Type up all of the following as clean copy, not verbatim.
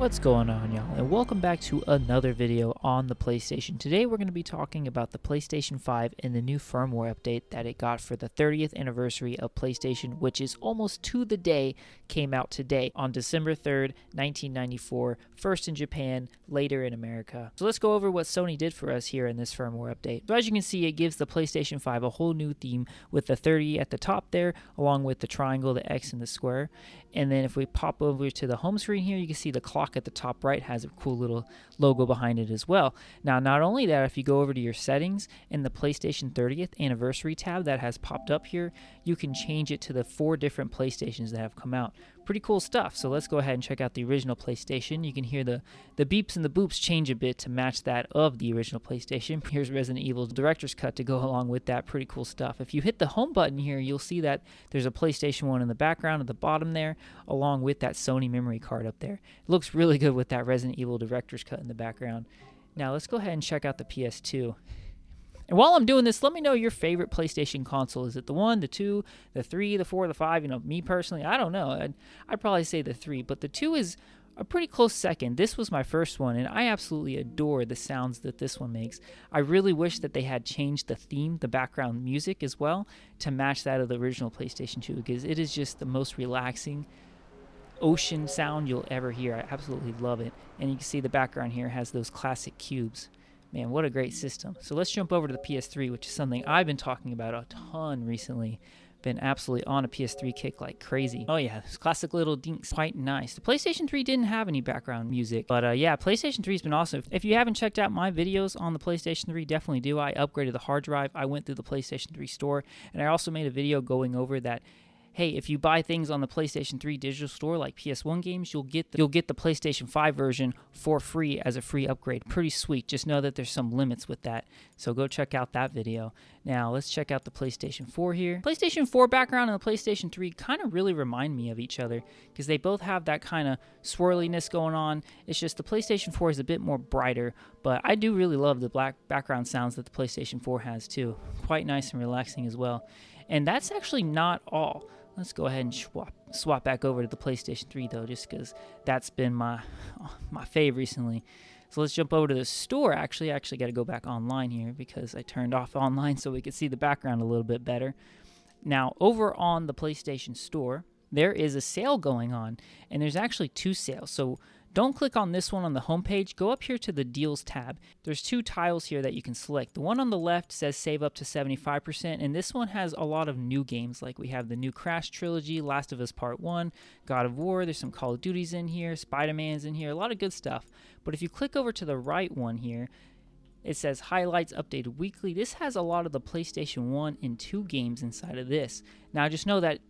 What's going on, y'all, and welcome back to another video on the PlayStation. Today we're going to be talking about the PlayStation 5 and the new firmware update that it got for the 30th anniversary of PlayStation, which is almost to the day, came out today on December 3rd, 1994, first in Japan, later in America. So let's go over what Sony did for us here in this firmware update. So as you can see, it gives the PlayStation 5 a whole new theme with the 30 at the top there, along with the triangle, the X, and the square. And then if we pop over to the home screen here, you can see the clock at the top right has a cool little logo behind it as well. Now, not only that, if you go over to your settings in the PlayStation 30th anniversary tab that has popped up here, you can change it to the 4 different PlayStations that have come out. Pretty cool stuff. So let's go ahead and check out the original PlayStation. You can hear the beeps and the boops change a bit to match that of the original PlayStation. Here's Resident Evil Director's Cut to go along with that. Pretty cool stuff. If you hit the home button here, you'll see that there's a PlayStation 1 in the background at the bottom there, along with that Sony memory card up there. It looks really good with that Resident Evil Director's Cut in the background. Now let's go ahead and check out the PS2. And while I'm doing this, let me know your favorite PlayStation console. Is it the 1, the 2, the 3, the 4, the 5? You know, me personally, I don't know. I'd probably say the 3, but the 2 is a pretty close second. This was my first one, and I absolutely adore the sounds that this one makes. I really wish that they had changed the theme, the background music as well, to match that of the original PlayStation 2, because it is just the most relaxing ocean sound you'll ever hear. I absolutely love it. And you can see the background here has those classic cubes. Man, what a great system. So let's jump over to the PS3, which is something I've been talking about a ton recently. Been absolutely on a PS3 kick like crazy. Oh yeah, this classic little dinks, quite nice. The PlayStation 3 didn't have any background music, but yeah, PlayStation 3 has been awesome. If you haven't checked out my videos on the PlayStation 3, definitely do. I upgraded the hard drive. I went through the PlayStation 3 store, and I also made a video going over that. Hey, if you buy things on the PlayStation 3 digital store like PS1 games, you'll get the PlayStation 5 version for free as a free upgrade. Pretty sweet. Just know that there's some limits with that. So go check out that video. Now, let's check out the PlayStation 4 here. PlayStation 4 background and the PlayStation 3 kind of really remind me of each other because they both have that kind of swirliness going on. It's just the PlayStation 4 is a bit more brighter, but I do really love the black background sounds that the PlayStation 4 has too. Quite nice and relaxing as well. And that's actually not all. Let's go ahead and swap back over to the PlayStation 3 though, just because that's been my fave recently. So let's jump over to the store. I actually got to go back online here because I turned off online so we could see the background a little bit better. Now, over on the PlayStation Store, there is a sale going on, and there's actually 2 sales. So don't click on this one on the homepage. Go up here to the Deals tab. There's 2 tiles here that you can select. The one on the left says save up to 75%, and this one has a lot of new games. Like we have the new Crash trilogy, Last of Us Part 1, God of War. There's some Call of Duties in here, Spider-Man's in here, a lot of good stuff. But if you click over to the right one here, it says highlights updated weekly. This has a lot of the PlayStation 1 and 2 games inside of this. Now just know that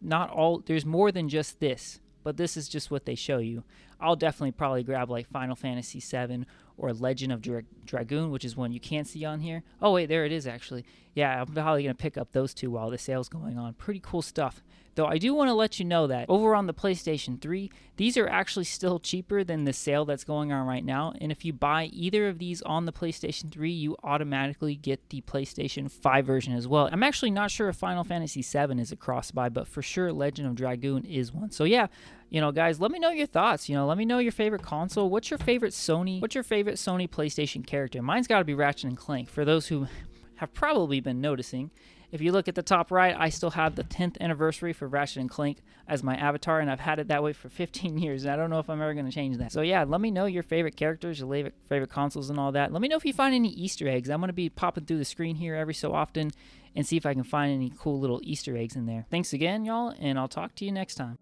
there's more than just this, but this is just what they show you. I'll definitely probably grab like Final Fantasy VII or Legend of Dragoon, which is one you can't see on here. Oh wait, there it is actually. Yeah, I'm probably going to pick up those 2 while the sale's going on. Pretty cool stuff. Though I do want to let you know that over on the PlayStation 3, these are actually still cheaper than the sale that's going on right now. And if you buy either of these on the PlayStation 3, you automatically get the PlayStation 5 version as well. I'm actually not sure if Final Fantasy VII is a cross-buy, but for sure Legend of Dragoon is one. So yeah, guys, let me know your thoughts. Let me know your favorite console. What's your favorite Sony PlayStation character? Mine's got to be Ratchet & Clank. For those who have probably been noticing, if you look at the top right, I still have the 10th anniversary for Ratchet & Clank as my avatar, and I've had it that way for 15 years, and I don't know if I'm ever going to change that. So yeah, let me know your favorite characters, your favorite consoles and all that. Let me know if you find any Easter eggs. I'm going to be popping through the screen here every so often and see if I can find any cool little Easter eggs in there. Thanks again, y'all, and I'll talk to you next time.